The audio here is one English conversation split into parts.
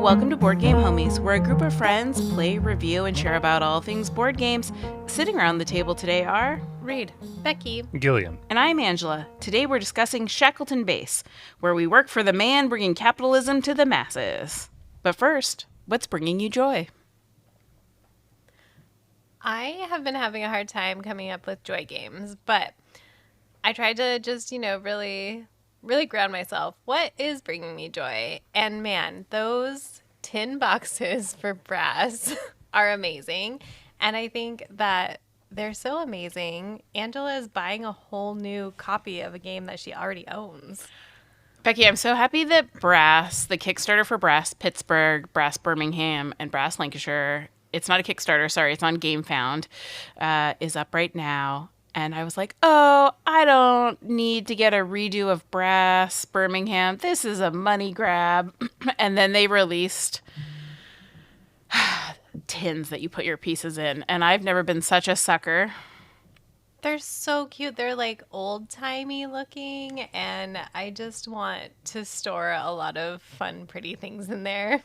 welcome to Board Game Homies, where a group of friends play, review, and share about all things board games. Sitting around the table today are Reed, Becky, Gilliam, and I'm Angela. Today we're discussing Shackleton Base, where we work for the man bringing capitalism to the masses. But first, what's bringing you joy? I have been having a hard time coming up with joy games, but I tried to just, really ground myself. What is bringing me joy? And man, those tin boxes for brass are amazing. And I think that they're so amazing. Angela is buying a whole new copy of a game that she already owns. Becky, I'm so happy that Brass, the Kickstarter for Brass Pittsburgh, Brass Birmingham, and Brass Lancashire, it's not a Kickstarter, sorry, it's on GameFound, is up right now. And I was like, oh, I don't need to get a redo of Brass Birmingham. This is a money grab. And then they released tins that you put your pieces in. And I've never been such a sucker. They're so cute. They're like old-timey looking. And I just want to store a lot of fun, pretty things in there.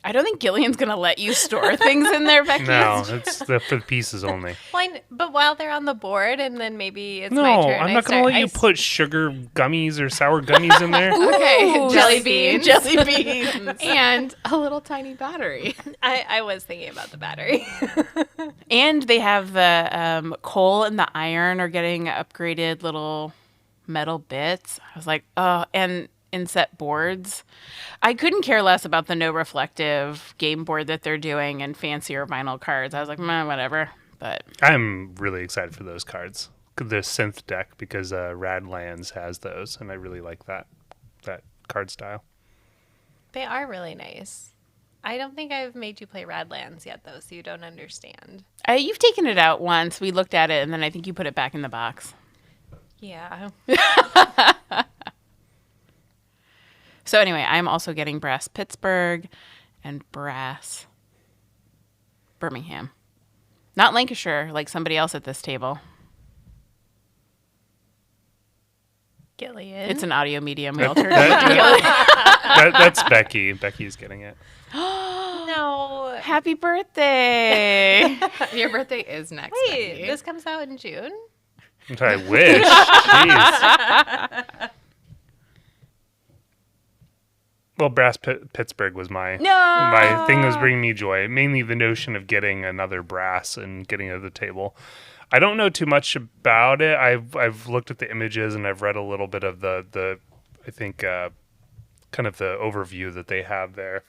I don't think Gillian's going to let you store things in there, Becky. No, it's for the pieces only. But while they're on the board, and then maybe it's No, my turn. I'm not going to let you put sugar gummies or sour gummies in there. Okay, jelly beans. Jelly beans. And a little tiny battery. I was thinking about the battery. And they have the coal and the iron are getting upgraded little metal bits. I was like, oh, and inset boards. I couldn't care less about the no reflective game board that they're doing and fancier vinyl cards. I was like, whatever. But I'm really excited for those cards. The synth deck, because Radlands has those, and I really like that card style. They are really nice. I don't think I've made you play Radlands yet, though, so you don't understand. You've taken it out once. We looked at it, and then I think you put it back in the box. Yeah. So anyway, I'm also getting Brass Pittsburgh and Brass Birmingham. Not Lancashire, like somebody else at this table. Gillian. It's an audio medium. We all turned That's Becky. Becky's getting it. No. Happy birthday. Your birthday is next. Wait, Becky. this comes out in June? I wish. Jeez. Well, Brass Pittsburgh was my thing that was bringing me joy. Mainly the notion of getting another brass and getting it to the table. I don't know too much about it. I've looked at the images and I've read a little bit of the I think kind of the overview that they have there,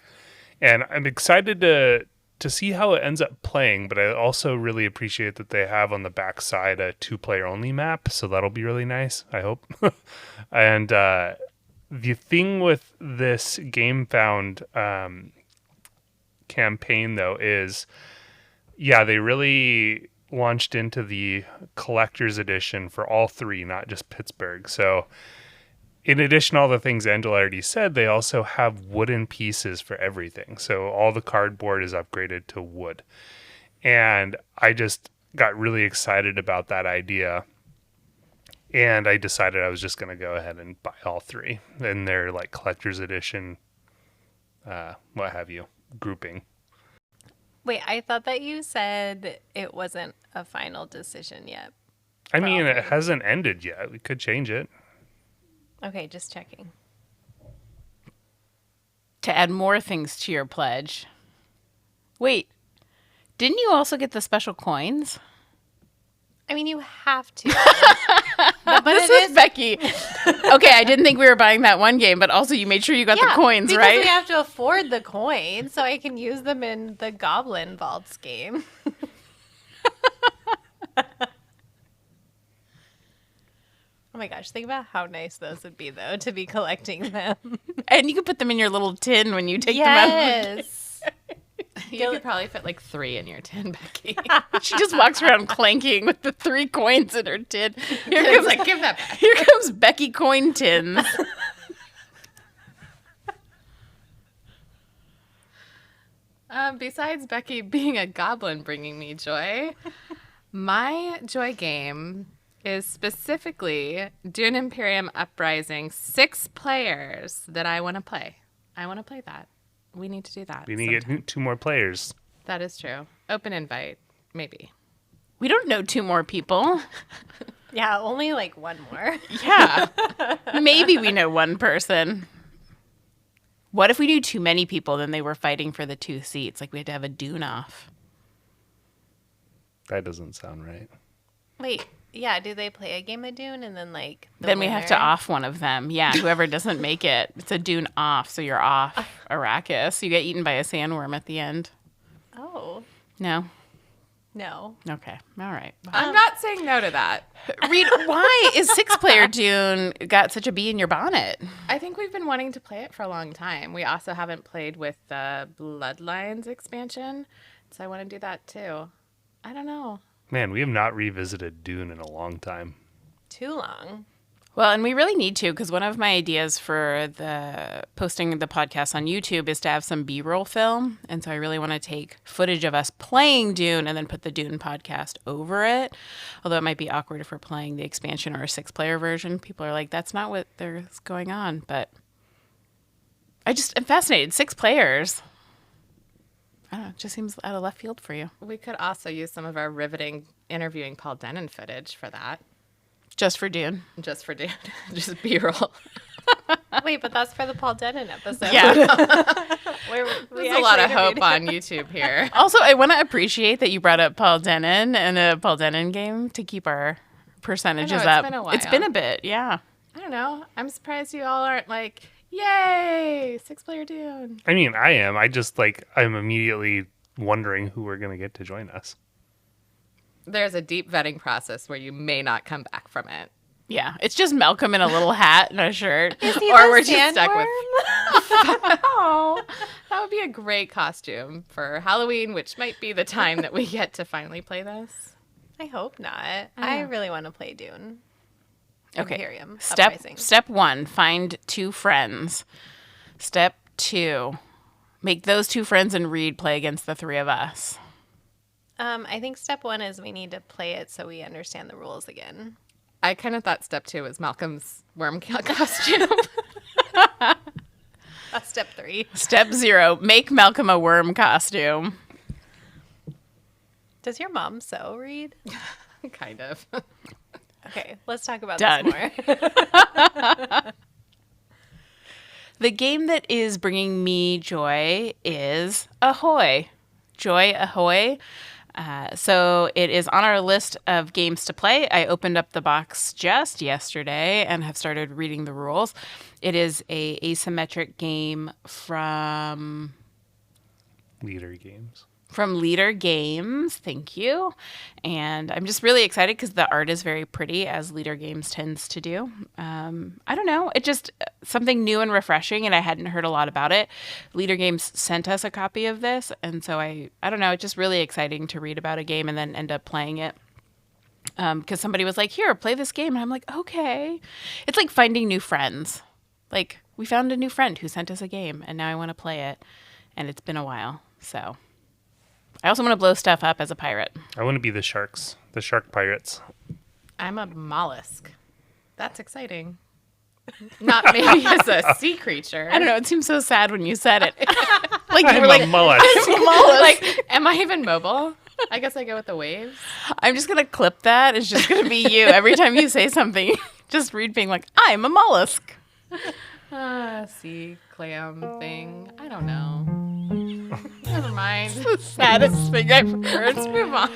and I'm excited to see how it ends up playing. But I also really appreciate that they have on the back side a 2-player only map, so that'll be really nice, I hope. And the thing with this GameFound campaign, though, is, they really launched into the collector's edition for all three, not just Pittsburgh. So in addition to all the things Angela already said, they also have wooden pieces for everything. So all the cardboard is upgraded to wood. And I just got really excited about that idea. And I decided I was just going to go ahead and buy all three in their like collector's edition, what have you, grouping. Wait, I thought that you said it wasn't a final decision yet. I mean, it hasn't ended yet. We could change it. Okay, just checking. To add more things to your pledge. Wait, didn't you also get the special coins? I mean, you have to. But this is Becky. Okay, I didn't think we were buying that one game, but also you made sure you got the coins, because right? we have to afford the coins so I can use them in the Goblin Vaults game. Oh my gosh, think about how nice those would be, though, to be collecting them. And you could put them in your little tin when you take them out. Yes. You could probably fit like 3 in your tin, Becky. She just walks around clanking with the 3 coins in her tin. It's like, give that back. Here comes Becky Coin Tins. Besides Becky being a goblin bringing me joy, my joy game is specifically Dune Imperium Uprising, 6 players that I want to play. I want to play that. We need to do that. We need to get 2 more players. That is true. Open invite, maybe. We don't know 2 more people. Yeah, only like 1 more. Yeah. Maybe we know 1 person. What if we knew too many people, then they were fighting for the 2 seats? Like we had to have a Dune off. That doesn't sound right. Wait, yeah, do they play a game of Dune and then like the Then we have to winner- off one of them. Yeah, whoever doesn't make it. It's a Dune off, so you're off Arrakis. You get eaten by a sandworm at the end. Oh, No? no. Okay. All right. I'm not saying no to that. Reed, why is 6-player Dune got such a bee in your bonnet? I think we've been wanting to play it for a long time. We also haven't played with the Bloodlines expansion, so I want to do that too. I don't know. Man, we have not revisited Dune in a long time. Too long. Well, and we really need to, because one of my ideas for the posting the podcast on YouTube is to have some B-roll film. And so I really want to take footage of us playing Dune and then put the Dune podcast over it. Although it might be awkward if we're playing the expansion or a 6-player version. People are like, that's not what there's going on. But I'm fascinated. 6 players. I don't know. It just seems out of left field for you. We could also use some of our riveting interviewing Paul Denon footage for that. Just for Dune. Just for Dune. Just B-roll. Wait, but that's for the Paul Denon episode. Yeah. There's a lot of hope on YouTube here. Also, I want to appreciate that you brought up Paul Denon and a Paul Denon game to keep our percentages it's up. been a while. It's been a bit, yeah. I don't know. I'm surprised you all aren't like, yay, 6-player Dune. I mean, I am. I'm immediately wondering who we're going to get to join us. There's a deep vetting process where you may not come back from it. Yeah, it's just Malcolm in a little hat and a shirt. Is he Or the we're just stuck with. sandworm? Oh, that would be a great costume for Halloween, which might be the time that we get to finally play this. I hope not. I really want to play Dune. Okay. Imperium. Step Uprising. 1, find 2 friends. Step 2, make those 2 friends and Reed play against the 3 of us. I think step 1 is we need to play it so we understand the rules again. I kind of thought step 2 was Malcolm's worm costume. That's step 3. Step 0, make Malcolm a worm costume. Does your mom sew, Reed? Kind of. Okay, let's talk about Done. this more. The game that is bringing me joy is Ahoy. Joy Ahoy. So it is on our list of games to play. I opened up the box just yesterday and have started reading the rules. It is a asymmetric game from Leader Games. Leader Games. Thank you. And I'm just really excited because the art is very pretty, as Leader Games tends to do. I don't know. It just something new and refreshing, and I hadn't heard a lot about it. Leader Games sent us a copy of this, and so I don't know. It's just really exciting to read about a game and then end up playing it. Because somebody was like, here, play this game. And I'm like, okay. It's like finding new friends. Like, we found a new friend who sent us a game, and now I want to play it. And it's been a while, so... I also want to blow stuff up as a pirate. I want to be the shark pirates. I'm a mollusk. That's exciting. Not maybe as a sea creature. I don't know. It seems so sad when you said it. Like you I'm were like, a mollusk. I'm a mollusk. Like, am I even mobile? I guess I go with the waves. I'm just gonna clip that. It's just gonna be you every time you say something. Just Reed being like, I'm a mollusk. Sea clam thing. I don't know. Never mind. Saddest thing I've heard. Let's move on.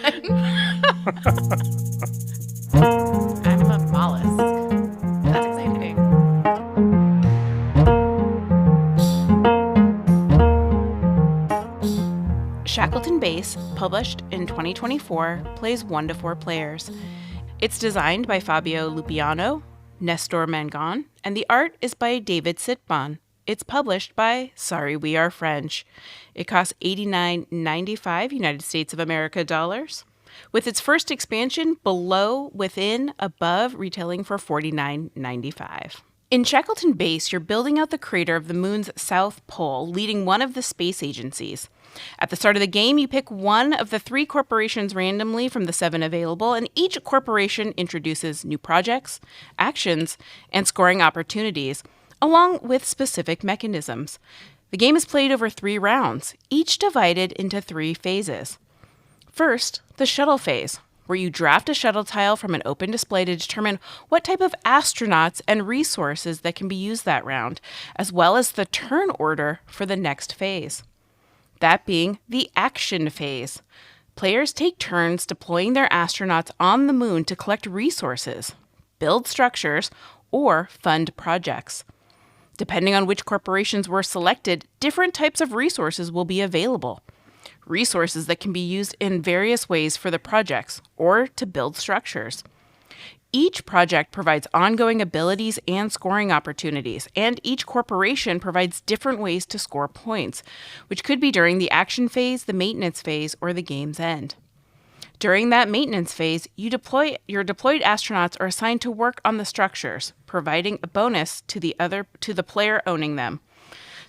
I'm a mollusk. That's exciting. Shackleton Base, published in 2024, plays 1 to 4 players. It's designed by Fabio Lupiano, Nestor Mangon, and the art is by David Sitbon. It's published by Sorry We Are French. It costs $89.95 United States of America dollars, with its first expansion Below, Within, Above retailing for $49.95. In Shackleton Base, you're building out the crater of the moon's south pole, leading one of the space agencies. At the start of the game, you pick one of the 3 corporations randomly from the 7 available, and each corporation introduces new projects, actions, and scoring opportunities, along with specific mechanisms. The game is played over 3 rounds, each divided into 3 phases. First, the shuttle phase, where you draft a shuttle tile from an open display to determine what type of astronauts and resources that can be used that round, as well as the turn order for the next phase. That being the action phase. Players take turns deploying their astronauts on the moon to collect resources, build structures, or fund projects. Depending on which corporations were selected, different types of resources will be available. Resources that can be used in various ways for the projects or to build structures. Each project provides ongoing abilities and scoring opportunities, and each corporation provides different ways to score points, which could be during the action phase, the maintenance phase, or the game's end. During that maintenance phase, your deployed astronauts are assigned to work on the structures, providing a bonus to the player owning them.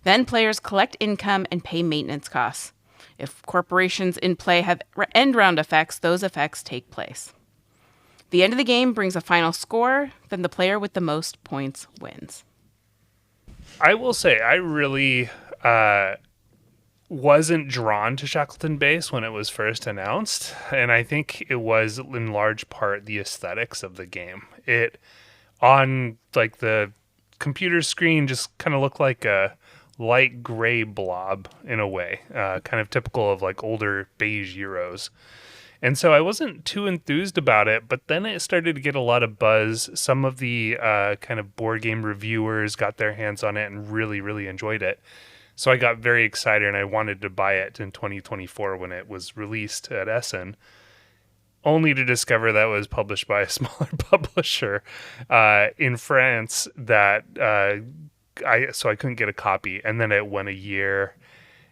Then players collect income and pay maintenance costs. If corporations in play have end round effects, those effects take place. The end of the game brings a final score, then the player with the most points wins. I will say, I really wasn't drawn to Shackleton Base when it was first announced, and I think it was in large part the aesthetics of the game. It, on like the computer screen, just kind of looked like a light gray blob in a way, kind of typical of like older beige Euros. And so I wasn't too enthused about it, but then it started to get a lot of buzz. Some of the kind of board game reviewers got their hands on it and really, really enjoyed it. So I got very excited and I wanted to buy it in 2024 when it was released at Essen, only to discover that it was published by a smaller publisher in France that I couldn't get a copy. And then it went a year.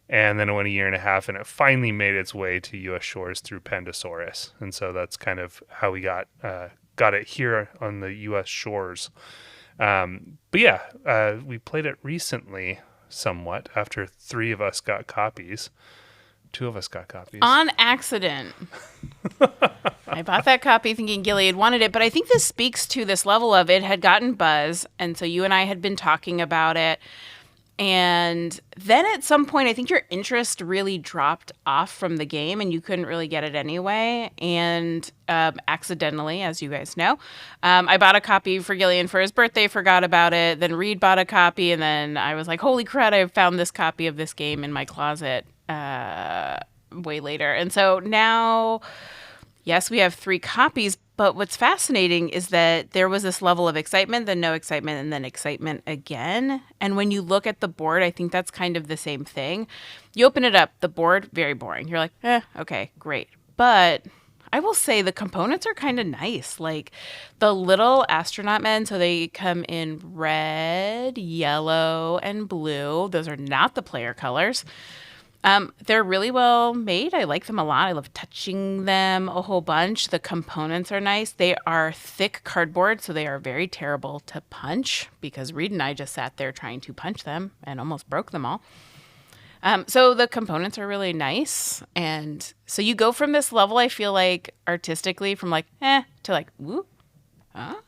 And then it went a year and a half, and it finally made its way to U.S. shores through Pandasaurus. And so that's kind of how we got it here on the U.S. shores. But yeah, we played it recently somewhat after 3 of us got copies. 2 of us got copies. On accident. I bought that copy thinking Gilead wanted it, but I think this speaks to this level of it had gotten buzz, and so you and I had been talking about it. And then at some point, I think your interest really dropped off from the game and you couldn't really get it anyway. And accidentally, as you guys know, I bought a copy for Gillian for his birthday, forgot about it. Then Reed bought a copy. And then I was like, holy crap, I found this copy of this game in my closet way later. And so now, yes, we have 3 copies. But what's fascinating is that there was this level of excitement, then no excitement, and then excitement again. And when you look at the board, I think that's kind of the same thing. You open it up, the board, very boring. You're like, okay, great. But I will say the components are kind of nice. Like the little astronaut men, so they come in red, yellow, and blue. Those are not the player colors. They're really well made. I like them a lot. I love touching them a whole bunch. The components are nice. They are thick cardboard, so they are very terrible to punch because Reed and I just sat there trying to punch them and almost broke them all. So the components are really nice. And so you go from this level, I feel like, artistically, from like, to like, woo. Oh,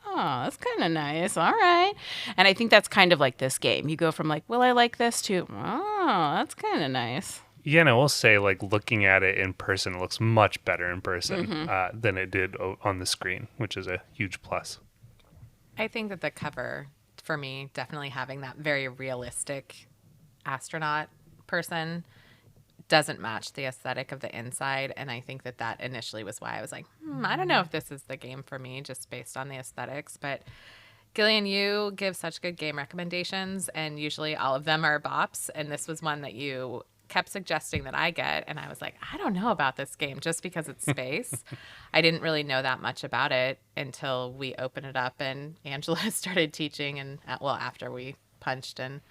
that's kind of nice. All right. And I think that's kind of like this game. You go from like, well, I like this to, oh, that's kind of nice. Yeah, and I will say, like, looking at it in person, it looks much better in person than it did on the screen, which is a huge plus. I think that the cover, for me, definitely having that very realistic astronaut person doesn't match the aesthetic of the inside. And I think that that initially was why I was like, I don't know if this is the game for me, just based on the aesthetics. But Gillian, you give such good game recommendations, and usually all of them are bops. And this was one that you kept suggesting that I get, and I was like, I don't know about this game just because it's space. I didn't really know that much about it until we opened it up and Angela started teaching, and after we punched and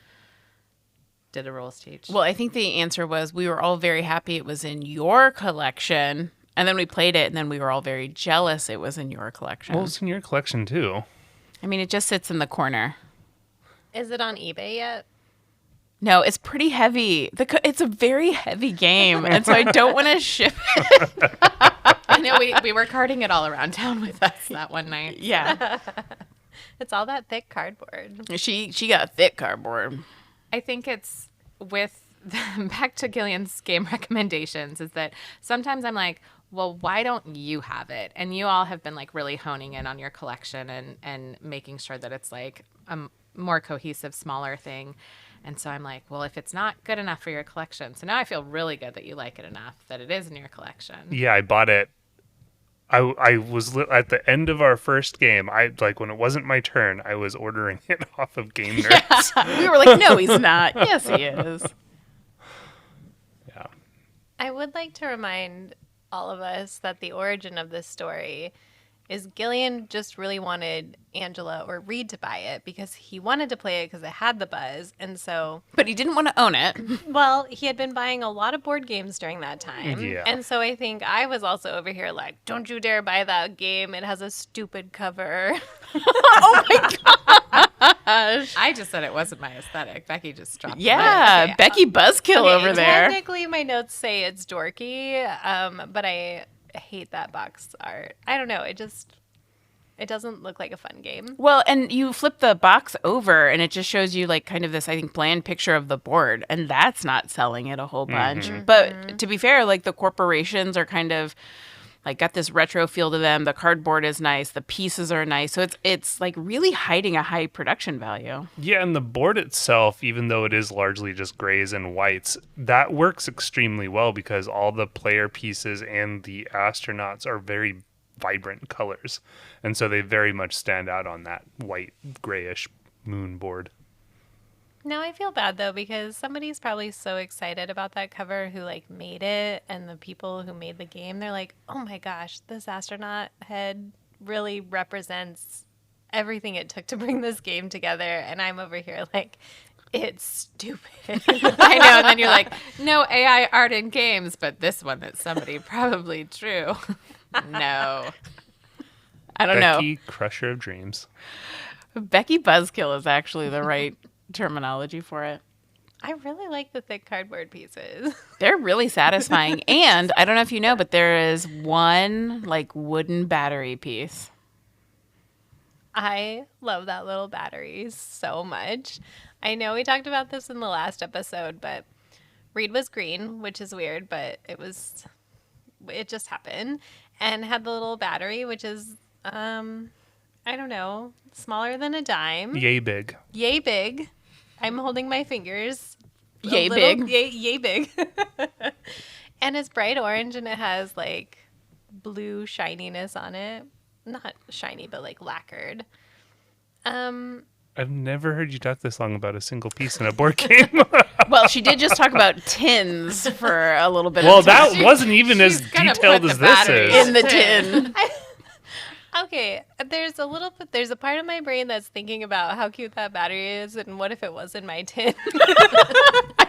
did a rules teach. Well, I think the answer was we were all very happy it was in your collection, and then we played it, and then we were all very jealous it was in your collection. Well, it's in your collection too. I mean, it just sits in the corner. Is it on eBay yet? No, it's pretty heavy. It's a very heavy game, and so I don't want to ship it. I know we were carting it all around town with us that one night. Yeah. It's all that thick cardboard. She got thick cardboard. I think it's with back to Gillian's game recommendations is that sometimes I'm like, well, why don't you have it? And you all have been like really honing in on your collection and making sure that it's like a more cohesive, smaller thing. And so I'm like, well, if it's not good enough for your collection, so now I feel really good that you like it enough that it is in your collection. Yeah, I bought it. I was at the end of our first game. I like when it wasn't my turn. I was ordering it off of Game Nerds. Yeah. We were like, no, he's not. Yes, he is. Yeah. I would like to remind all of us that the origin of this story is Gillian just really wanted Angela or Reed to buy it because he wanted to play it because it had the buzz. And so... But he didn't want to own it. Well, he had been buying a lot of board games during that time. Yeah. And so I think I was also over here like, don't you dare buy that game. It has a stupid cover. Oh my gosh. I just said it wasn't my aesthetic. Becky just dropped Yeah, Okay. Becky Buzzkill over there. Technically, my notes say it's dorky, but I hate that box art. I don't know. It doesn't look like a fun game. Well, and you flip the box over and it just shows you like kind of this, I think, bland picture of the board. And that's not selling it a whole bunch. Mm-hmm. But to be fair, like the corporations are kind of like got this retro feel to them. The cardboard is nice. The pieces are nice. So it's like really hiding a high production value. Yeah, and the board itself, even though it is largely just grays and whites, that works extremely well because all the player pieces and the astronauts are very vibrant colors. And so they very much stand out on that white, grayish moon board. Now I feel bad though because somebody's probably so excited about that cover who like made it, and the people who made the game, they're like, "Oh my gosh, this astronaut head really represents everything it took to bring this game together." And I'm over here like, it's stupid. I know, and then you're like, no AI art in games, but this one that somebody probably drew. No. I don't know. Becky, Crusher of Dreams. Becky Buzzkill is actually the right terminology for it. I really like the thick cardboard pieces. They're really satisfying. And I don't know if you know, but there is one like wooden battery piece. I love that little battery so much. I know we talked about this in the last episode, but Reed was green, which is weird, but it just happened, and had the little battery, which is, I don't know, smaller than a dime. Yay big. Yay big. I'm holding my fingers. Yay big. Yay big. And it's bright orange, and it has like blue shininess on it. Not shiny, but like lacquered. I've never heard you talk this long about a single piece in a board game. Well, she did just talk about tins for a little bit Well, of time. that wasn't even as gonna detailed put as the this battery is. In the tin. Okay, there's a part of my brain that's thinking about how cute that battery is and what if it was in my tin.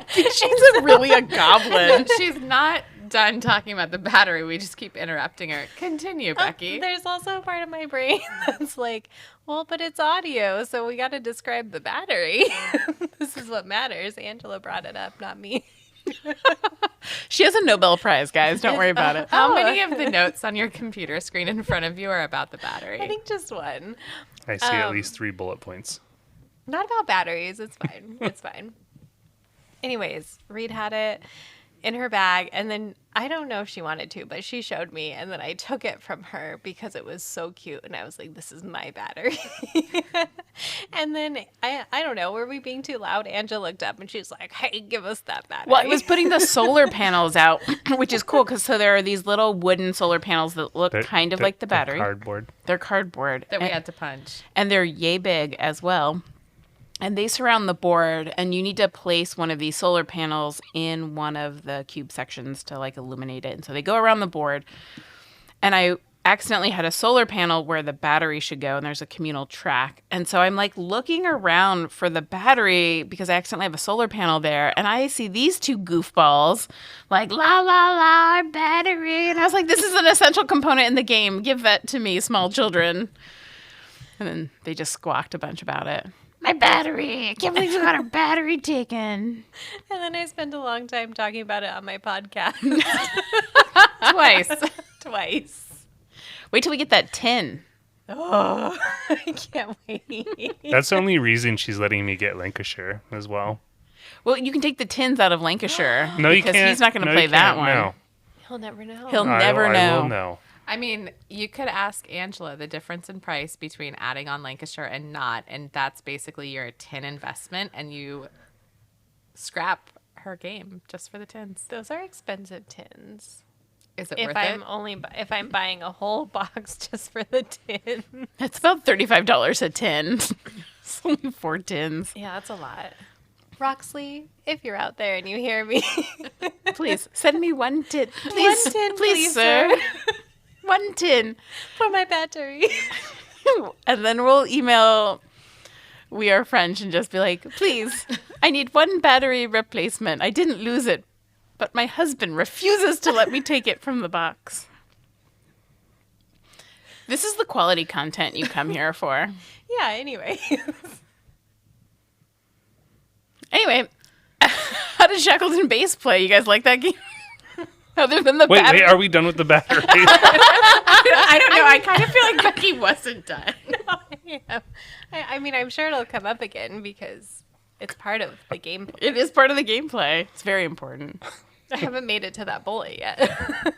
She's really a goblin. She's not done talking about the battery. We just keep interrupting her. Continue, Becky. There's also a part of my brain that's like, well, but it's audio, so we got to describe the battery. This is what matters. Angela brought it up, not me. She has a Nobel Prize, guys. Don't worry about it. How many of the notes on your computer screen in front of you are about the battery? I think just one. I see at least 3 bullet points. Not about batteries. It's fine. It's fine. Anyways, Reed had it in her bag, and then I don't know if she wanted to, but she showed me, and then I took it from her because it was so cute, and I was like, this is my battery. And then I don't know, were we being too loud? Angela looked up and she was like, hey, give us that battery. Well, it was putting the solar panels out, which is cool because so there are these little wooden solar panels that look kind of like the battery. They're cardboard. They're cardboard. that we had to punch. And they're yay big as well. And they surround the board, and you need to place one of these solar panels in one of the cube sections to like illuminate it. And so they go around the board. And I accidentally had a solar panel where the battery should go, and there's a communal track. And so I'm like looking around for the battery because I accidentally have a solar panel there, and I see these two goofballs like la la la battery, and I was like, this is an essential component in the game. Give that to me, small children. And then they just squawked a bunch about it. My battery! I can't believe we got our battery taken. And then I spent a long time talking about it on my podcast. Twice. Wait till we get that tin. Oh, I can't wait. That's the only reason she's letting me get Lancashire as well. Well, you can take the tins out of Lancashire. No, you because can't. he's not going to No, play you that can't. one. No. He'll never know. He'll never I know. will know. I mean, you could ask Angela the difference in price between adding on Lancashire and not, and that's basically your tin investment, and you scrap her game just for the tins. Those are expensive tins. Is it If worth I'm it? if I'm buying a whole box just for the tin. It's about $35 a tin. It's only 4 tins. Yeah, that's a lot. Roxley, if you're out there and you hear me, Please send me 1 tin. Please, One tin, please, sir. 1 tin. for my battery. And then we'll email We Are French and just be like, please, I need 1 battery replacement. I didn't lose it, but my husband refuses to let me take it from the box. This is the quality content you come here for. Yeah, anyway. Anyway, how did Shackleton Base play? You guys like that game? Other than the Wait, battery? are we done with the battery? I don't know. I kind of feel like Becky wasn't done. Yeah. I mean, I'm sure it'll come up again because it's part of the game. It is part of the gameplay. It's very important. I haven't made it to that bullet yet.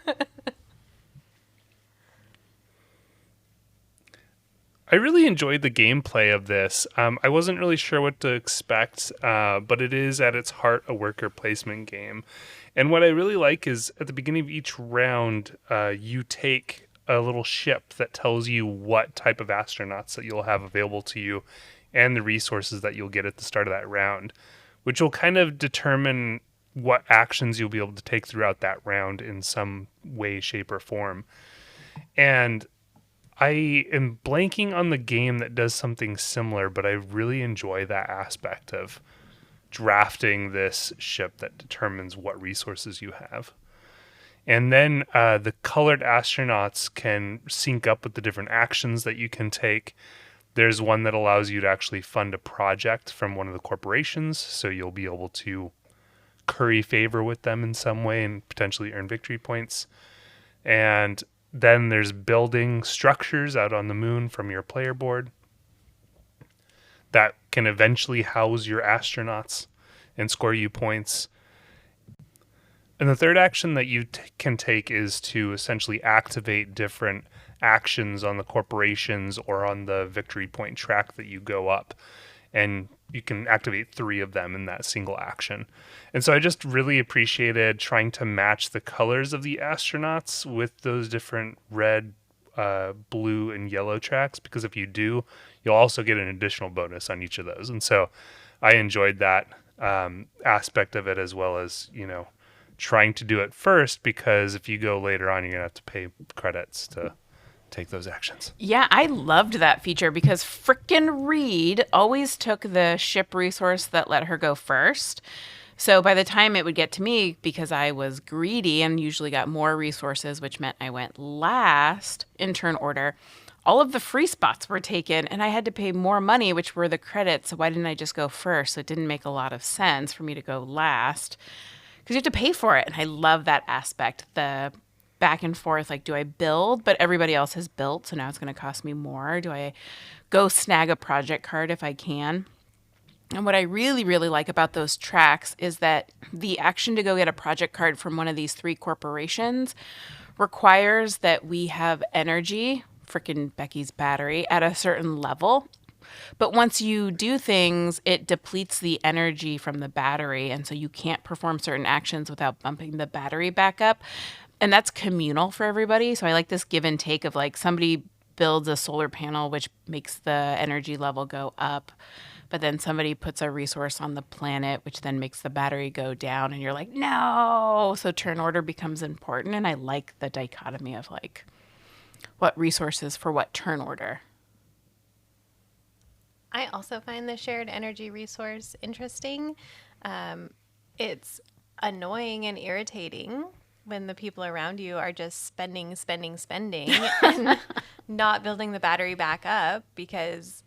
I really enjoyed the gameplay of this. I wasn't really sure what to expect, but it is at its heart a worker placement game. And what I really like is at the beginning of each round, you take a little ship that tells you what type of astronauts that you'll have available to you and the resources that you'll get at the start of that round, which will kind of determine what actions you'll be able to take throughout that round in some way, shape, or form. And I am blanking on the game that does something similar, but I really enjoy that aspect of drafting this ship that determines what resources you have. And then the colored astronauts can sync up with the different actions that you can take. There's one that allows you to actually fund a project from one of the corporations, so you'll be able to curry favor with them in some way and potentially earn victory points. And then there's building structures out on the moon from your player board that can eventually house your astronauts and score you points. And the third action that you can take is to essentially activate different actions on the corporations or on the victory point track that you go up. And you can activate 3 of them in that single action. And so I just really appreciated trying to match the colors of the astronauts with those different red, blue, and yellow tracks, because if you do, you'll also get an additional bonus on each of those. And so I enjoyed that aspect of it, as well as, trying to do it first, because if you go later on, you're going to have to pay credits to take those actions. Yeah, I loved that feature because frickin' Reed always took the ship resource that let her go first. So by the time it would get to me, because I was greedy and usually got more resources, which meant I went last in turn order, all of the free spots were taken and I had to pay more money, which were the credits. So why didn't I just go first? So it didn't make a lot of sense for me to go last because you have to pay for it. And I love that aspect, the back and forth, like, do I build, but everybody else has built, so now it's going to cost me more? Do I go snag a project card if I can? And what I really, really like about those tracks is that the action to go get a project card from one of these 3 corporations requires that we have energy, frickin' Becky's battery, at a certain level. But once you do things, it depletes the energy from the battery, and so you can't perform certain actions without bumping the battery back up. And that's communal for everybody. So I like this give and take of, like, somebody builds a solar panel, which makes the energy level go up. But then somebody puts a resource on the planet, which then makes the battery go down. And you're like, no. So turn order becomes important. And I like the dichotomy of, like, what resources for what turn order. I also find the shared energy resource interesting. It's annoying and irritating when the people around you are just spending and not building the battery back up, because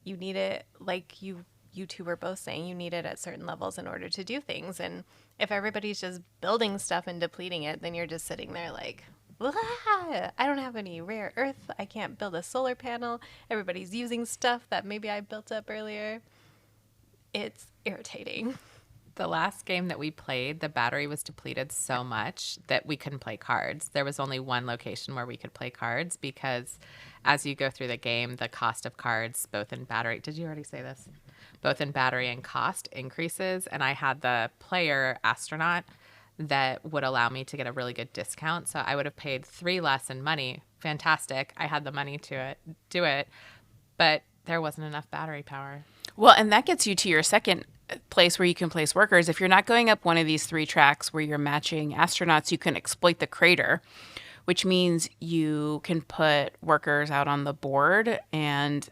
you need it, like you 2 were both saying, you need it at certain levels in order to do things. And if everybody's just building stuff and depleting it, then you're just sitting there like, I don't have any rare earth. I can't build a solar panel. Everybody's using stuff that maybe I built up earlier. It's irritating. The last game that we played, the battery was depleted so much that we couldn't play cards. There was only one location where we could play cards because as you go through the game, the cost of cards, both in battery, did you already say this? Both in battery and cost increases. And I had the player astronaut that would allow me to get a really good discount. So I would have paid 3 less in money. Fantastic. I had the money to do it, but there wasn't enough battery power. Well, and that gets you to your second place where you can place workers. If you're not going up one of these 3 tracks where you're matching astronauts, you can exploit the crater, which means you can put workers out on the board and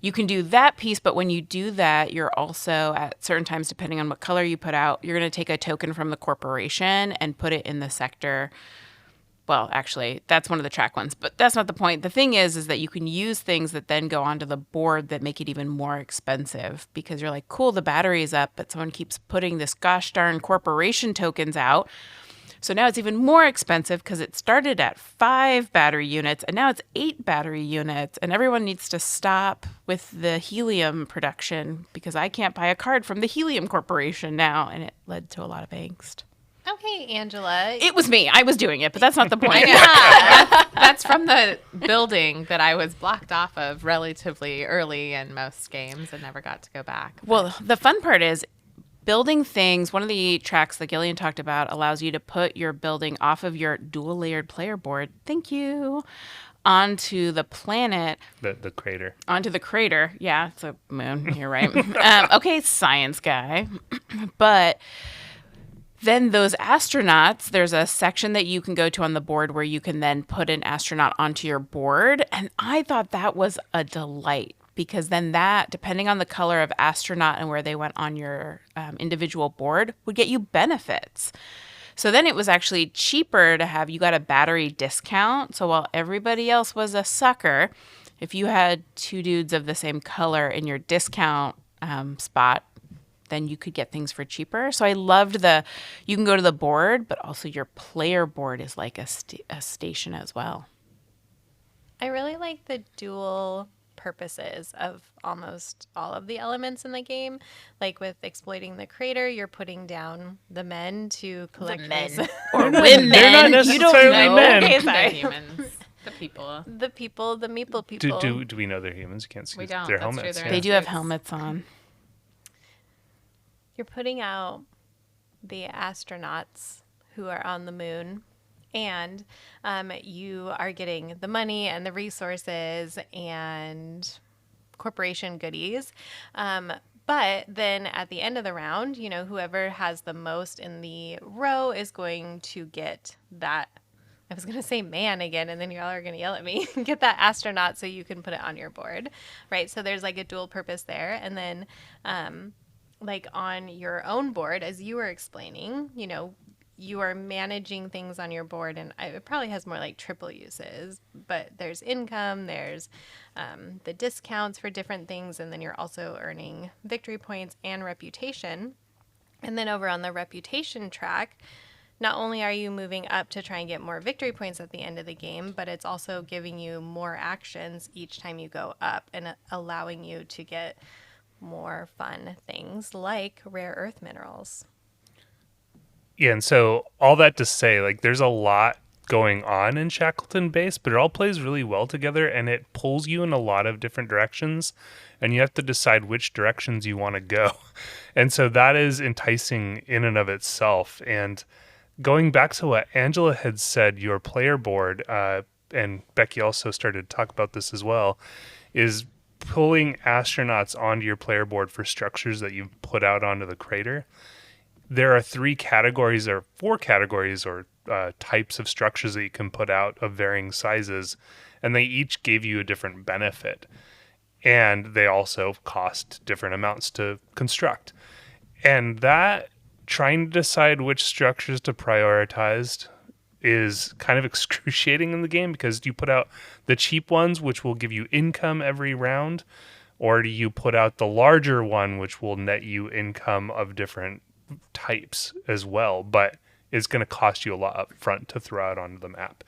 you can do that piece. But when you do that, you're also at certain times, depending on what color you put out, you're going to take a token from the corporation and put it in the sector. Well, actually, that's one of the track ones, but that's not the point. The thing is that you can use things that then go onto the board that make it even more expensive because you're like, cool, the battery's up, but someone keeps putting this gosh darn corporation tokens out. So now it's even more expensive because it started at 5 battery units and now it's 8 battery units. And everyone needs to stop with the helium production because I can't buy a card from the Helium Corporation now. And it led to a lot of angst. Okay, Angela. It was me. I was doing it, but that's not the point. That's from the building that I was blocked off of relatively early in most games and never got to go back. Well, the fun part is building things. One of the tracks that Gillian talked about allows you to put your building off of your dual layered player board. Thank you. Onto the planet. The crater. Onto the crater. Yeah, it's a moon. You're right. Okay, science guy. But then those astronauts, there's a section that you can go to on the board where you can then put an astronaut onto your board. And I thought that was a delight because then that, depending on the color of astronaut and where they went on your individual board, would get you benefits. So then it was actually cheaper to have, you got a battery discount. So while everybody else was a sucker, if you had 2 dudes of the same color in your discount spot, then you could get things for cheaper. So I loved you can go to the board, but also your player board is like a station as well. I really like the dual purposes of almost all of the elements in the game. Like with exploiting the crater, you're putting down the men to collect or women. They're not necessarily men. Okay, The sorry. humans, the people. The people, the meeple people. Do we know they're humans? You can't see We don't. their That's true. helmets. They're Yeah. They do have helmets on. You're putting out the astronauts who are on the moon, and you are getting the money and the resources and corporation goodies. But then at the end of the round, whoever has the most in the row is going to get that. I was going to say man again, and then y'all are going to yell at me. Get that astronaut so you can put it on your board, right? So there's like a dual purpose there. And then like on your own board, as you were explaining, you are managing things on your board, and it probably has more like triple uses, but there's income, there's the discounts for different things, and then you're also earning victory points and reputation. And then over on the reputation track, not only are you moving up to try and get more victory points at the end of the game, but it's also giving you more actions each time you go up and allowing you to get more fun things like rare earth minerals. Yeah, and so all that to say, like, there's a lot going on in Shackleton Base, but it all plays really well together, and it pulls you in a lot of different directions, and you have to decide which directions you want to go. And so that is enticing in and of itself. And going back to what Angela had said, your player board, and Becky also started to talk about this as well, is pulling astronauts onto your player board for structures that you've put out onto the crater. There are 4 categories or types of structures that you can put out of varying sizes, and they each give you a different benefit. And they also cost different amounts to construct. And that, trying to decide which structures to prioritize is kind of excruciating in the game, because do you put out the cheap ones, which will give you income every round, or do you put out the larger one, which will net you income of different types as well, but it's going to cost you a lot up front to throw out onto the map.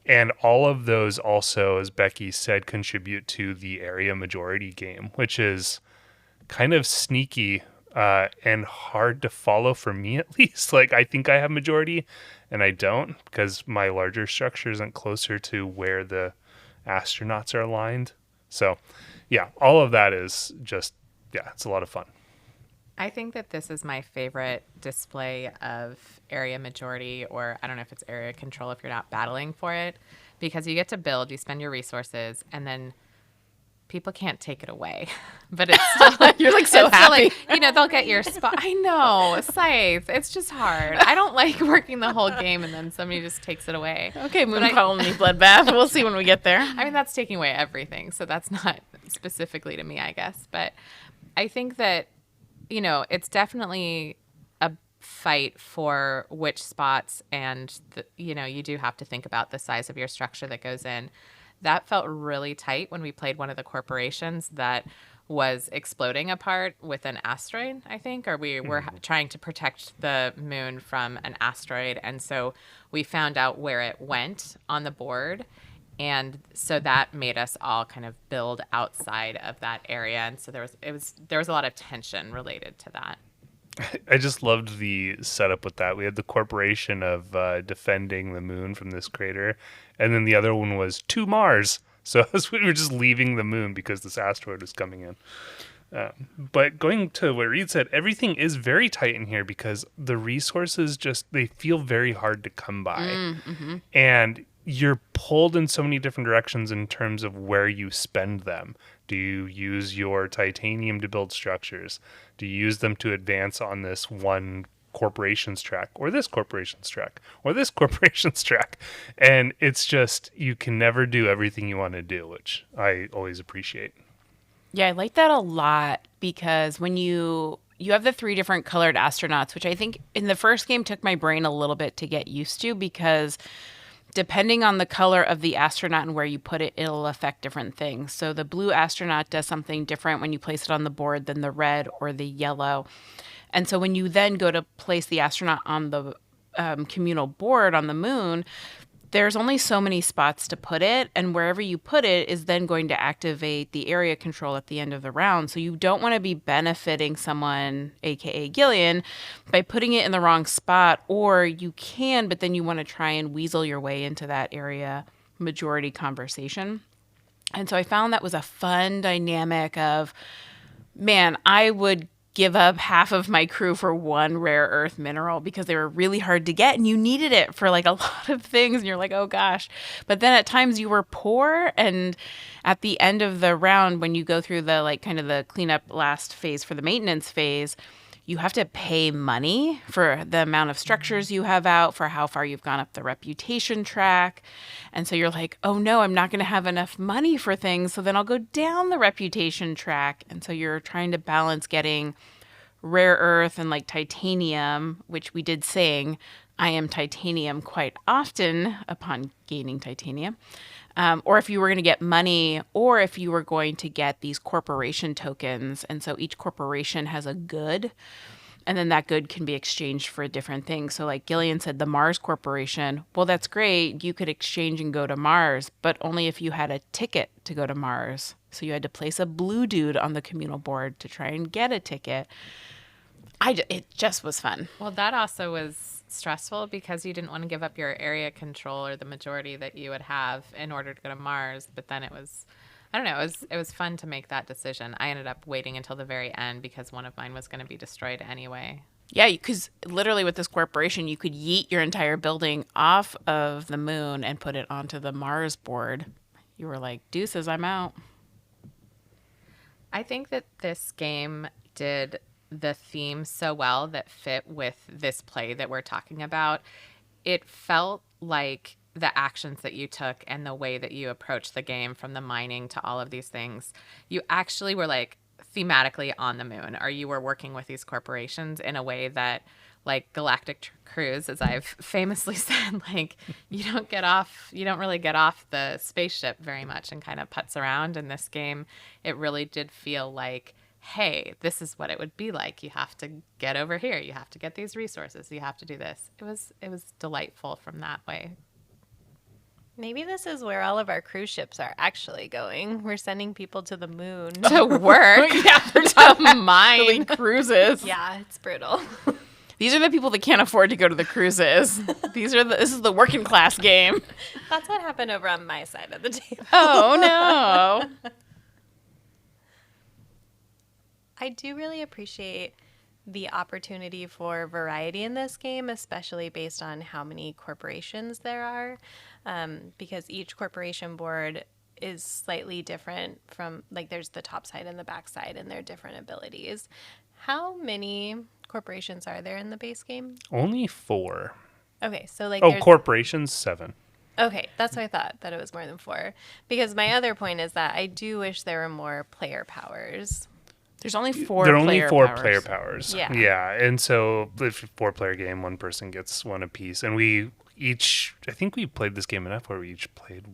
And all of those also, as Becky said, contribute to the area majority game, which is kind of sneaky and hard to follow for me at least. Like I think I have majority and I don't because my larger structure isn't closer to where the astronauts are aligned. So yeah, all of that is just, yeah, it's a lot of fun. I think that this is my favorite display of area majority, or I don't know if it's area control if you're not battling for it, because you get to build, you spend your resources, and then people can't take it away. But it's still like, You're like so it's still happy. like, you know, they'll get your spot. I know, scythe. It's just hard. I don't like working the whole game and then somebody just takes it away. Okay, Moon Colony Bloodbath. We'll see when we get there. I mean, that's taking away everything, so that's not specifically to me, I guess. But I think that, you know, it's definitely a fight for which spots, and, you know, you do have to think about the size of your structure that goes in. That felt really tight when we played one of the corporations that was exploding apart with an asteroid, I think, or we were trying to protect the moon from an asteroid. And so we found out where it went on the board. And so that made us all kind of build outside of that area. And so there was a lot of tension related to that. I just loved the setup with that. We had the corporation of defending the moon from this crater, and then the other one was to Mars. So as we were just leaving the moon because this asteroid was coming in. But going to what Reed said, everything is very tight in here because the resources they feel very hard to come by. Mm-hmm. And you're pulled in so many different directions in terms of where you spend them. Do you use your titanium to build structures? Do you use them to advance on this one corporation's track, or this corporation's track, or this corporation's track? And it's just, you can never do everything you want to do, which I always appreciate. Yeah, I like that a lot because when you have the 3 different colored astronauts, which I think in the first game took my brain a little bit to get used to, because depending on the color of the astronaut and where you put it, it'll affect different things. So the blue astronaut does something different when you place it on the board than the red or the yellow. And so when you then go to place the astronaut on the communal board on the moon, there's only so many spots to put it, and wherever you put it is then going to activate the area control at the end of the round. So you don't want to be benefiting someone, aka Gillian, by putting it in the wrong spot, or you can, but then you want to try and weasel your way into that area majority conversation. And so I found that was a fun dynamic of, man, I would give up half of my crew for one rare earth mineral because they were really hard to get and you needed it for like a lot of things. And you're like, oh gosh. But then at times you were poor. And at the end of the round, when you go through the like kind of the cleanup last phase for the maintenance phase, you have to pay money for the amount of structures you have out, for how far you've gone up the reputation track. And so you're like, oh no, I'm not going to have enough money for things. So then I'll go down the reputation track. And so you're trying to balance getting rare earth and like titanium, which we did sing, I am titanium quite often upon gaining titanium. Or if you were going to get money, or if you were going to get these corporation tokens. And so each corporation has a good, and then that good can be exchanged for a different thing. So like Gillian said, the Mars Corporation, well, that's great. You could exchange and go to Mars, but only if you had a ticket to go to Mars. So you had to place a blue dude on the communal board to try and get a ticket. It just was fun. Well, that also was stressful because you didn't want to give up your area control or the majority that you would have in order to go to Mars. But then it was, I don't know, it was fun to make that decision. I ended up waiting until the very end because one of mine was going to be destroyed anyway. Yeah, because literally with this corporation, you could yeet your entire building off of the moon and put it onto the Mars board. You were like, deuces, I'm out. I think that this game did the theme so well that fit with this play that we're talking about. It felt like the actions that you took and the way that you approached the game, from the mining to all of these things, you actually were like thematically on the moon, or you were working with these corporations in a way that, like Galactic Cruise, as I've famously said, like you don't really get off the spaceship very much and kind of putz around. In this game, it really did feel like, hey, this is what it would be like. You have to get over here. You have to get these resources. You have to do this. It was delightful from that way. Maybe this is where all of our cruise ships are actually going. We're sending people to the moon. To work. Yeah, to mine cruises. Yeah, it's brutal. These are the people that can't afford to go to the cruises. This is the working class game. That's what happened over on my side of the table. Oh no. I do really appreciate the opportunity for variety in this game, especially based on how many corporations there are, because each corporation board is slightly different from, like, there's the top side and the back side, and they're different abilities. How many corporations are there in the base game? Only 4. Okay, so like corporations 7. Okay, that's what I thought, that it was more than 4. Because my other point is that I do wish there were more player powers. There's only 4 There are only player 4 powers. player powers. Yeah. Yeah. And so if 4-player game, one person gets one apiece. And I think we played this game enough where we each played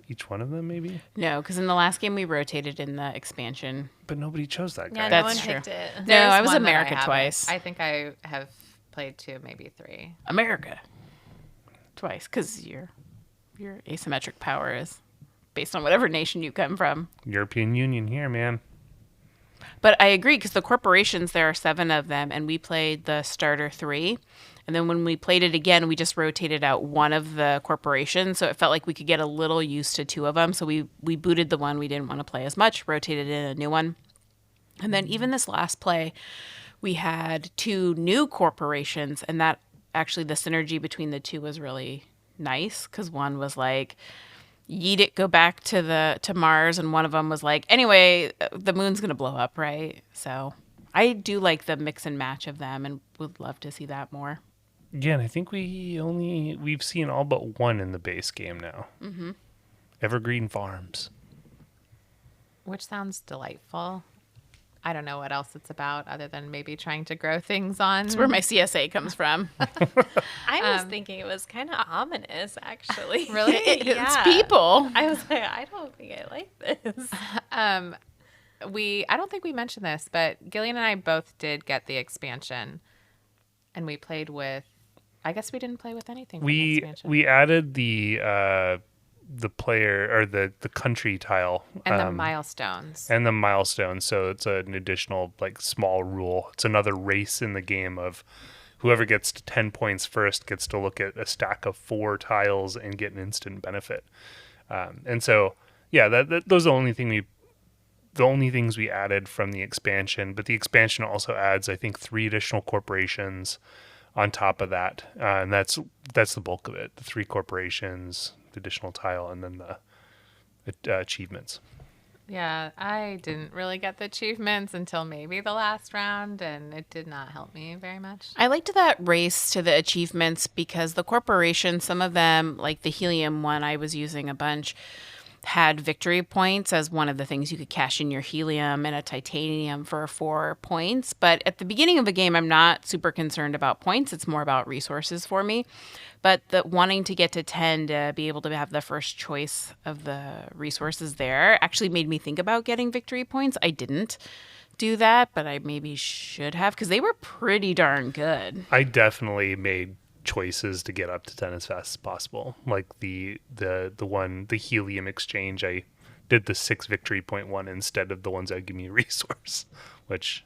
each one of them, maybe? No, because in the last game we rotated in the expansion. But nobody chose that guy. Yeah, That's no one true. picked it. No, There's I was one that America haven't. twice. I think I have played 2, maybe 3. America. Twice, because your asymmetric power is based on whatever nation you come from. European Union here, man. But I agree, because the corporations, there are 7 of them, and we played the starter 3. And then when we played it again, we just rotated out one of the corporations, so it felt like we could get a little used to 2 of them. So we booted the one we didn't want to play as much, rotated in a new one. And then even this last play, we had 2 new corporations, and that actually the synergy between the 2 was really nice, because one was like, yeet it, go back to Mars, and one of them was like, anyway, the moon's gonna blow up, right? So I do like the mix and match of them, and would love to see that more. Yeah, and I think we've seen all but one in the base game now. Mm-hmm. Evergreen Farms. Which sounds delightful. I don't know what else it's about other than maybe trying to grow things on. That's where my CSA comes from. I was thinking it was kind of ominous, actually. Really? It's people. I was like, I don't think I like this. I don't think we mentioned this, but Gillian and I both did get the expansion, and we played with. I guess we didn't play with anything. From the expansion. We added the player or the country tile And the milestones. and the milestones. So it's an additional like small rule. It's another race in the game of whoever gets to 10 points first gets to look at a stack of 4 tiles and get an instant benefit. And so yeah, those are the only things we added from the expansion. But the expansion also adds, I think, 3 additional corporations on top of that, and that's the bulk of it. The 3 corporations, the additional tile, and then the achievements. Yeah, I didn't really get the achievements until maybe the last round, and it did not help me very much. I liked that race to the achievements because the corporations, some of them, like the helium one I was using a bunch, had victory points as one of the things you could cash in your helium and a titanium for 4 points. But at the beginning of the game, I'm not super concerned about points. It's more about resources for me. But the wanting to get to 10 to be able to have the first choice of the resources there actually made me think about getting victory points. I didn't do that, but I maybe should have, because they were pretty darn good. I definitely made choices to get up to 10 as fast as possible. Like the helium exchange, I did the 6 victory point one instead of the ones that give me a resource, which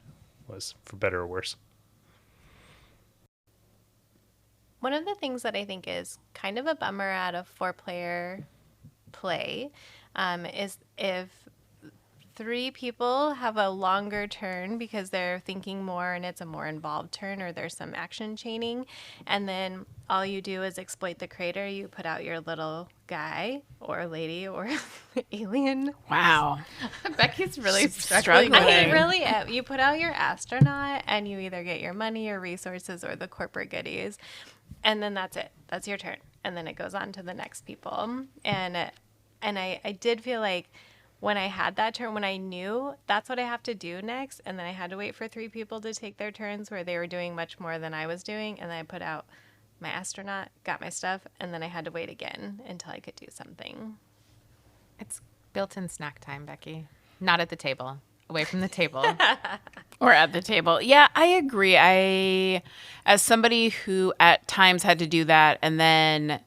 was for better or worse. One of the things that I think is kind of a bummer out of 4-player play is if 3 people have a longer turn because they're thinking more and it's a more involved turn, or there's some action chaining, and then all you do is exploit the crater. You put out your little guy or lady or alien. Wow. Becky's really Struggling. I really am. You put out your astronaut and you either get your money or resources or the corporate goodies, and then that's it. That's your turn. And then it goes on to the next people. And I did feel like when I had that turn, when I knew that's what I have to do next, and then I had to wait for 3 people to take their turns where they were doing much more than I was doing, and then I put out my astronaut, got my stuff, and then I had to wait again until I could do something. It's built-in snack time, Becky. Not at the table. Away from the table. Or at the table. Yeah, I agree. As somebody who at times had to do that, and then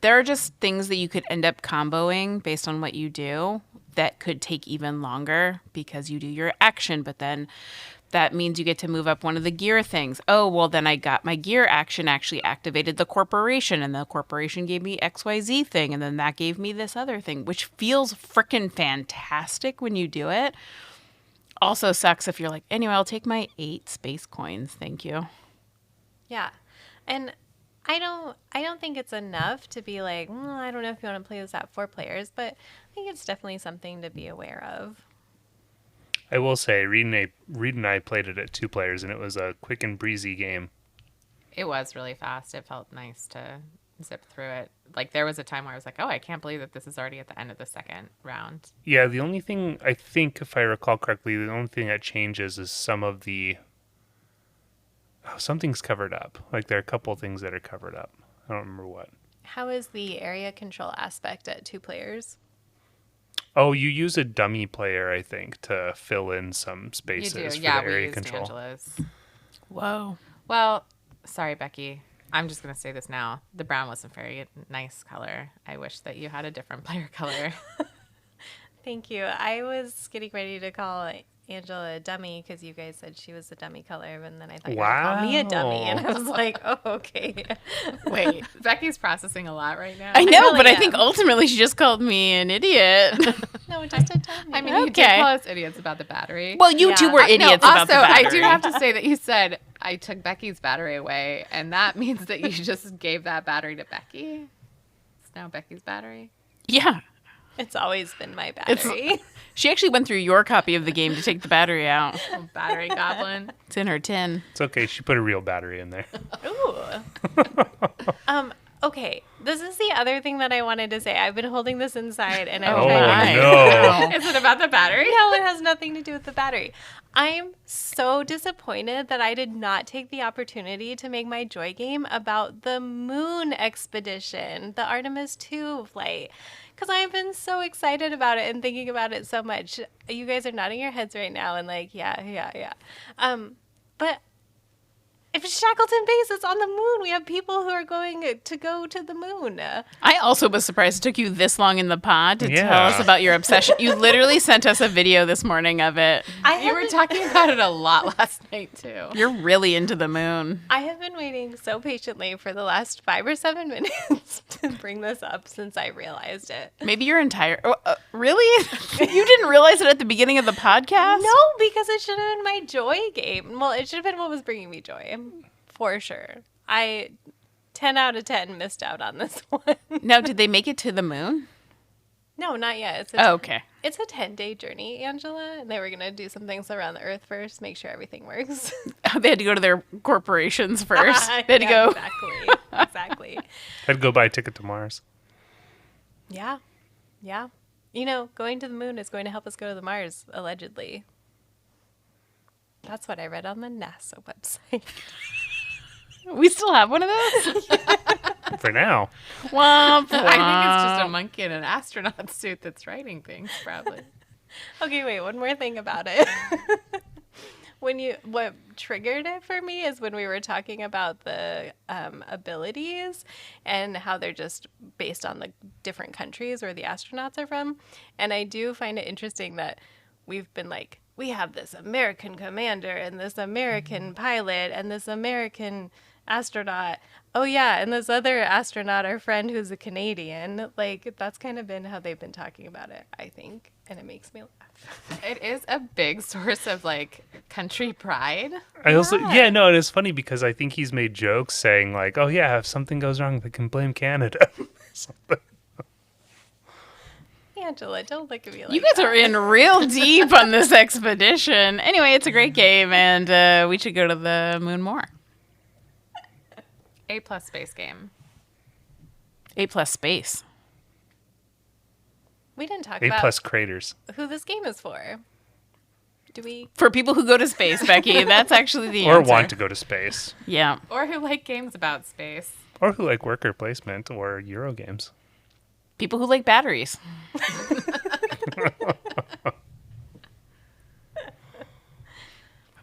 there are just things that you could end up comboing based on what you do that could take even longer because you do your action, but then that means you get to move up one of the gear things. Oh, well, then I got my gear action actually activated the corporation, and the corporation gave me XYZ thing, and then that gave me this other thing, which feels frickin' fantastic when you do it. Also sucks if you're like, anyway, I'll take my 8 space coins. Thank you. Yeah. And I don't think it's enough to be like, well, I don't know if you want to play this at 4 players, but I think it's definitely something to be aware of. I will say, Reed and I played it at 2 players, and it was a quick and breezy game. It was really fast. It felt nice to zip through it. Like, there was a time where I was like, oh, I can't believe that this is already at the end of the second round. Yeah, the only thing, I think, if I recall correctly, the only thing that changes is some of the... Oh, something's covered up. Like, there are a couple of things that are covered up. I don't remember what. How is the area control aspect at 2 players? Oh, you use a dummy player, I think, to fill in some spaces You do. for Yeah, the we area used control. Angela's. Whoa. Well, sorry, Becky. I'm just going to say this now. The brown wasn't very nice color. I wish that you had a different player color. Thank you. I was getting ready to call Angela a dummy because you guys said she was a dummy color, and then I thought you were going to call me a dummy, and I was like, oh, okay. Wait, Becky's processing a lot right now. I know, really but I am. think ultimately she just called me an idiot. No, just a dummy. I mean, you did Okay. call us idiots about the battery. Well, you Yeah. two were idiots no, about also, the battery. I do have to say that you said I took Becky's battery away, and that means that you just gave that battery to Becky. It's now Becky's battery. Yeah. It's always been my battery. She actually went through your copy of the game to take the battery out. Oh, battery goblin. It's in her tin. It's okay. She put a real battery in there. Ooh. Okay. This is the other thing that I wanted to say. I've been holding this inside, and I'm Oh, trying my. no. Is it about the battery? No, it has nothing to do with the battery. I'm so disappointed that I did not take the opportunity to make my Joy game about the moon expedition, the Artemis 2 flight. Because I've been so excited about it and thinking about it so much. You guys are nodding your heads right now and like, yeah. But if it's Shackleton Base, it's on the moon. We have people who are going to go to the moon. I also was surprised it took you this long in the pod to tell Yeah. us about your obsession. You literally sent us a video this morning of it. You were talking about it a lot last night, too. You're really into the moon. I have been waiting so patiently for the last 5 or 7 minutes to bring this up since I realized it. Maybe your entire... really? You didn't realize it at the beginning of the podcast? No, because it should have been my joy game. Well, it should have been what was bringing me joy, for sure. I 10 out of 10 missed out on this one. Now, did they make it to the moon? No, not yet. It's Oh, okay. It's a 10-day journey, Angela, and they were going to do some things around the Earth first, make sure everything works. They had to go to their corporations first. They had to go... Exactly. Had to go buy a ticket to Mars. Yeah. You know, going to the moon is going to help us go to the Mars, allegedly. That's what I read on the NASA website. We still have one of those? For now. Womp, I think it's just a womp. monkey in an astronaut suit that's writing things, probably. Okay, wait, one more thing about it. What triggered it for me is when we were talking about the abilities and how they're just based on the different countries where the astronauts are from. And I do find it interesting that we've been like, we have this American commander and this American pilot and this American astronaut. Oh yeah, and this other astronaut, our friend who's a Canadian. Like, that's kind of been how they've been talking about it, I think. And it makes me laugh. It is a big source of, like, country pride. I also, no, it is funny because I think he's made jokes saying like, oh yeah, if something goes wrong, they can blame Canada. Something. Angela, don't look at me like You guys that. are in real deep on this expedition. Anyway, it's a great game, and we should go to the moon more. A+ space game. A+ space. We didn't talk A about plus craters. who this game is for. Do we? For people who go to space, Becky, that's actually the Or answer. want to go to space. Yeah. Or who like games about space. Or who like worker placement or Euro games. People who like batteries.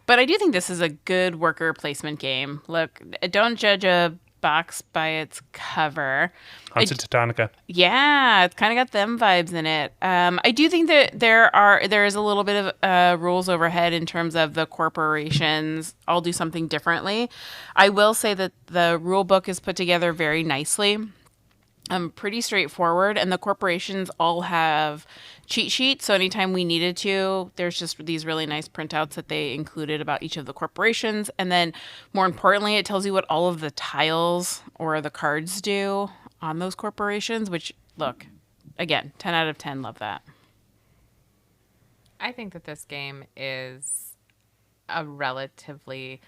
But I do think this is a good worker placement game. Look, don't judge a box by its cover. Haunted Teutonica. Yeah, it's kind of got them vibes in it. I do think that there is a little bit of rules overhead in terms of the corporations all do something differently. I will say that the rule book is put together very nicely. Pretty straightforward, and the corporations all have cheat sheets. So anytime we needed to, there's just these really nice printouts that they included about each of the corporations. And then more importantly, it tells you what all of the tiles or the cards do on those corporations, which, look, again, 10 out of 10, love that. I think that this game is a relatively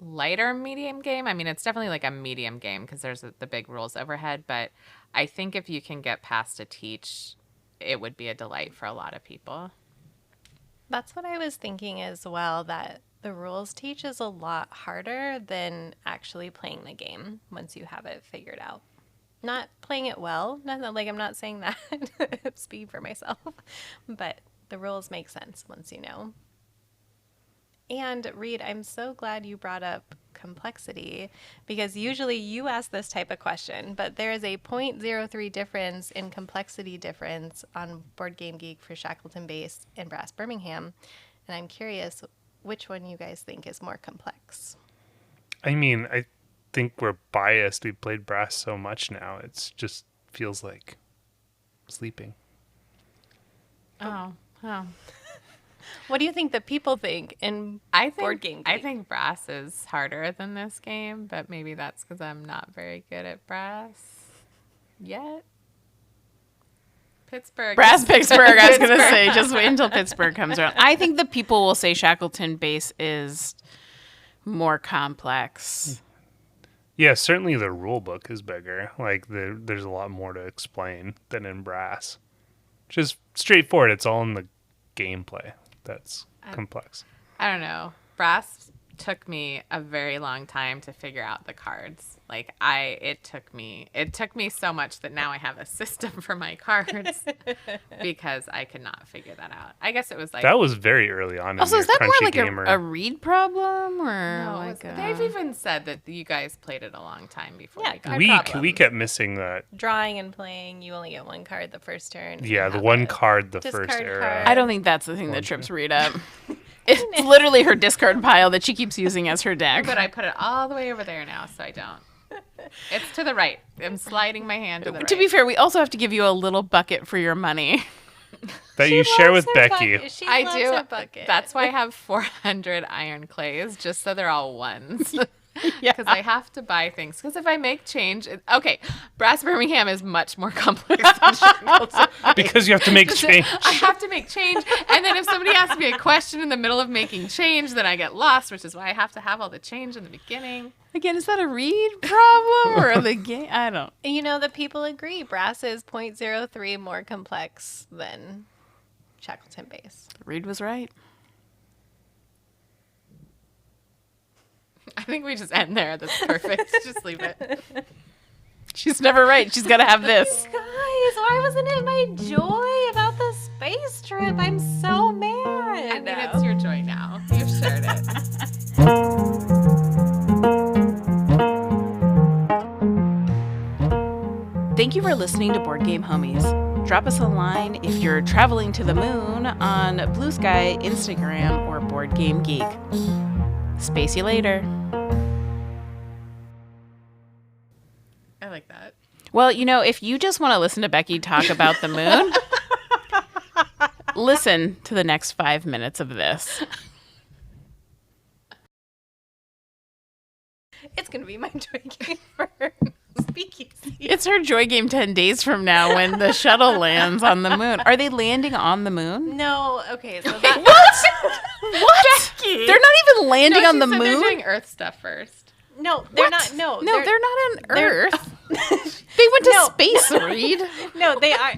lighter medium game. I mean, it's definitely like a medium game because there's the big rules overhead, but I think if you can get past a teach, it would be a delight for a lot of people. That's what I was thinking as well, that the rules teach is a lot harder than actually playing the game once you have it figured out. Not playing it well, like I'm not saying that, speak for myself, but the rules make sense once you know. And Reed, I'm so glad you brought up complexity because usually you ask this type of question, but there is a 0.03 difference in complexity difference on Board Game Geek for Shackleton Base and Brass Birmingham. And I'm curious which one you guys think is more complex. I mean, I think we're biased. We played Brass so much now. It's just feels like sleeping. Oh. What do you think the people think in Board Game Geek? I think Brass is harder than this game, but maybe that's because I'm not very good at Brass yet. Pittsburgh. Pittsburgh, I was going to say. Just wait until Pittsburgh comes around. I think the people will say Shackleton Base is more complex. Yeah, certainly the rule book is bigger. Like, there's a lot more to explain than in Brass. Just straightforward. It's all in the gameplay that's complex. I don't know. Brass took me a very long time to figure out the cards. Like it took me so much that now I have a system for my cards because I could not figure that out. I guess it was like that was very early on. Also, in is that more like gamer. a read problem or no, like they've even said that you guys played it a long time before. Yeah, they got we kept missing that. Drawing and playing, you only get one card the first turn. Yeah, the one card the discard first era. card. I don't think that's the thing that trips Reed up. It's literally her discard pile that she keeps using as her deck. But I put it all the way over there now, so I don't. It's to the right. I'm sliding my hand to the right. To be fair, we also have to give you a little bucket for your money. That you share with Becky. I loves do. her bucket. That's why I have 400 iron clays, just so they're all ones. Yeah. Because I have to buy things. Because if I make change, okay, Brass Birmingham is much more complex than Shackleton. Because you have to make change. I have to make change, and then if somebody asks me a question in the middle of making change, then I get lost, which is why I have to have all the change in the beginning. Again, is that a Reed problem or the game? I don't. You know, the people agree. Brass is 0.03 more complex than Shackleton Base. Reed was right. I think we just end there. That's perfect. Just leave it. She's never right. She's got to have this. Guys, why wasn't it my joy about the space trip? I'm so mad. I mean, it's your joy now. You've shared it. Thank you for listening to Board Game Homies. Drop us a line if you're traveling to the moon on Blue Sky, Instagram, or Board Game Geek. Space you later. I like that. Well, you know, if you just want to listen to Becky talk about the moon, listen to the next 5 minutes of this. It's going to be my joy game for Speakeasy. It's her joy game 10 days from now when the shuttle lands on the moon. Are they landing on the moon? No, okay, so that... What? Becky. They're not even landing on the They're moon? doing Earth stuff first. No, they're What? not. No, No, they're not on they're- Earth. They went to No. space, Reed. No, they are.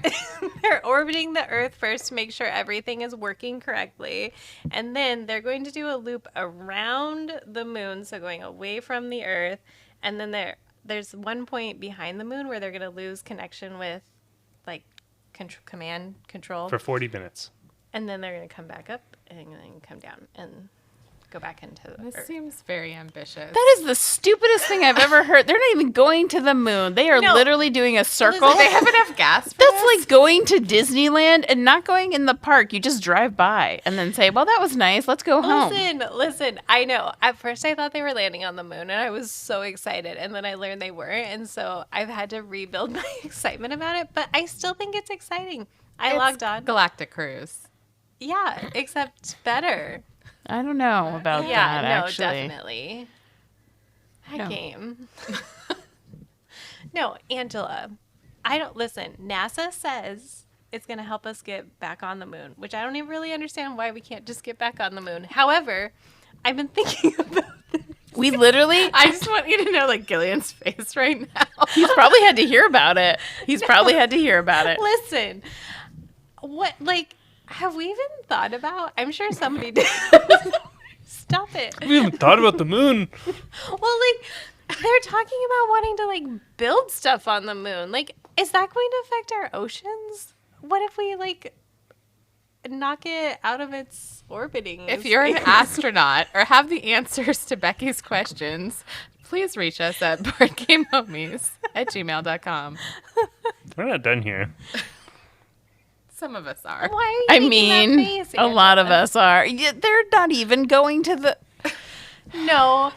They're orbiting the Earth first to make sure everything is working correctly. And then they're going to do a loop around the moon, so going away from the Earth. And then there's one point behind the moon where they're going to lose connection with, like, control. For 40 minutes. And then they're going to come back up and then come down and go back into the This Earth. seems very ambitious. That is the stupidest thing I've ever heard. They're not even going to the moon. They are No. literally doing a circle. Elizabeth, They have enough gas for That's this? like going to Disneyland and not going in the park. You just drive by and then say, well, that was nice. Let's go home. Listen, I know. At first I thought they were landing on the moon and I was so excited. And then I learned they weren't. And so I've had to rebuild my excitement about it. But I still think it's exciting. I It's logged on. Galactic Cruise. Yeah, except better. I don't know about Yeah, that, no, actually. definitely. That No. game. No, Angela. I don't listen. NASA says it's going to help us get back on the moon, which I don't even really understand why we can't just get back on the moon. However, I've been thinking about this. We literally, I just want you to know, like, Gillian's face right now. he's probably had to hear about it. He's probably had to hear about it. Listen, what, like, have we even thought about? I'm sure somebody did. Stop it. We haven't thought about the moon. Well, like, they're talking about wanting to, like, build stuff on the moon. Like, is that going to affect our oceans? What if we, like, knock it out of its orbiting? If you're an astronaut or have the answers to Becky's questions, please reach us at boardgamehomies@gmail.com. We're not done here. Some of us are. Why are you I making that mean, face, a lot of Angela? us are. Yeah, they're not even going to the. No.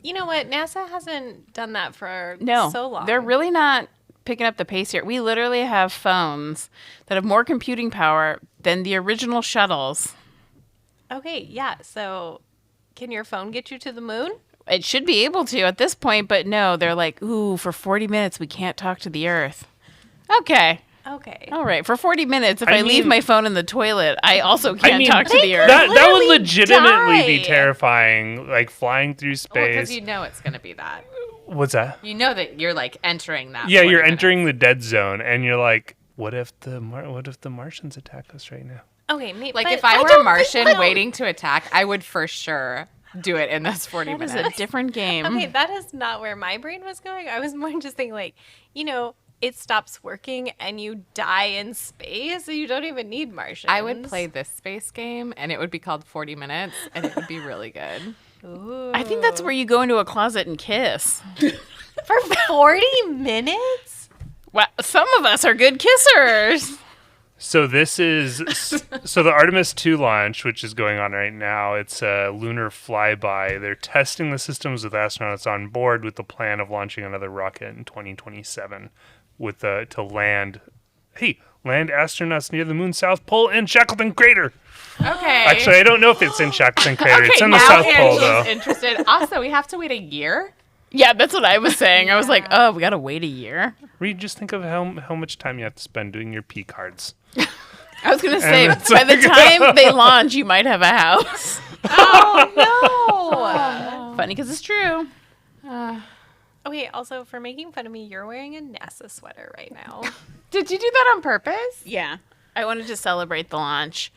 You know what? NASA hasn't done that for No, so long. they're really not picking up the pace here. We literally have phones that have more computing power than the original shuttles. Okay, yeah. So, can your phone get you to the moon? It should be able to at this point, but no, they're like, ooh, for 40 minutes, we can't talk to the Earth. Okay. Okay. All right. For 40 minutes, if I I leave mean- my phone in the toilet, I also can't talk to the Earth. That would literally legitimately be die. terrifying. Like flying through Because space. you know it's going to be that. What's that? You know that you're, like, entering that. Yeah, 40 you're minutes. entering the dead zone, and you're like, what if the Martians attack us right now? Okay, Like, but if I were a don't Martian think- waiting to attack, I would for sure do it in those 40 That is minutes. a different game. Okay, that is not where my brain was going. I was more just thinking, like, you know, it stops working and you die in space, so you don't even need Martians. I would play this space game, and it would be called 40 Minutes, and it would be really good. Ooh. I think that's where you go into a closet and kiss. For 40 minutes? Well, some of us are good kissers. So this is so the Artemis 2 launch, which is going on right now. It's a lunar flyby. They're testing the systems with astronauts on board with the plan of launching another rocket in 2027 with to land astronauts near the moon's south pole and Shackleton crater. Okay. Actually, I don't know if it's in Shackleton crater. It's Okay, in the now south pole Angela's though. interested. Also, we have to wait a year. Yeah, that's what I was saying. I was like, oh, we got to wait a year. Reed, just think of how much time you have to spend doing your P cards. I was going to say, it's by the time they launch, you might have a house. Oh, no. Funny because it's true. Okay, also, for making fun of me, you're wearing a NASA sweater right now. Did you do that on purpose? Yeah. I wanted to celebrate the launch.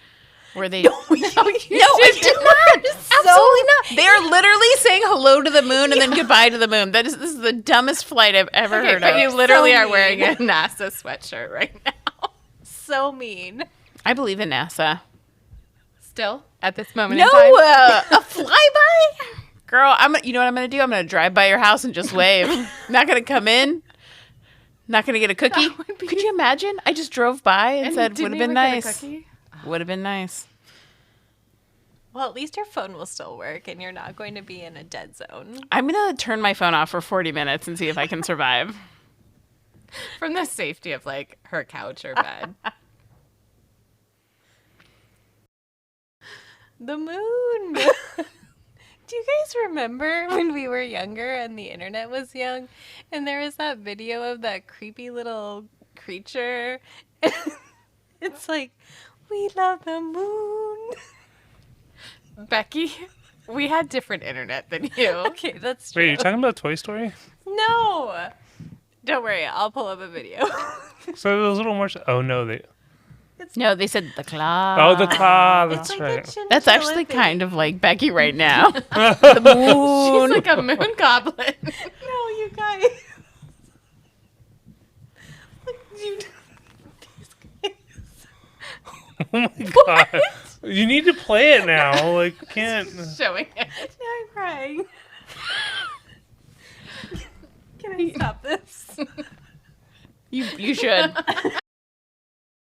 Where they No, I did not. Absolutely not. They are literally saying hello to the moon and then goodbye to the moon. This is the dumbest flight I've ever Okay, heard but of. you literally So are wearing a mean. NASA sweatshirt right now. So mean. I believe in NASA. Still, at this moment No, in time. a flyby? Girl, you know what I'm going to do? I'm going to drive by your house and just wave. Not going to come in. Not going to get a cookie. Could you imagine? I just drove by and said, would have been nice. Would have been nice. Well, at least your phone will still work and you're not going to be in a dead zone. I'm going to turn my phone off for 40 minutes and see if I can survive. From the safety of, like, her couch or bed. The moon. Do you guys remember when we were younger and the internet was young and there was that video of that creepy little creature? It's like, we love the moon. Becky, we had different internet than you. Okay, that's true. Wait, you're talking about Toy Story? No. Don't worry, I'll pull up a video. So it was a little more. Oh no, they. No, they said the claw. Oh, the claw. That's It's like right. a That's chinchilla actually thing. kind of like Becky right now. The moon. She's like a moon goblin. No, you guys. Look, you. These guys. Oh my god. You need to play it now. Like, can't. Showing it. Now I'm crying. Can I stop this? You should.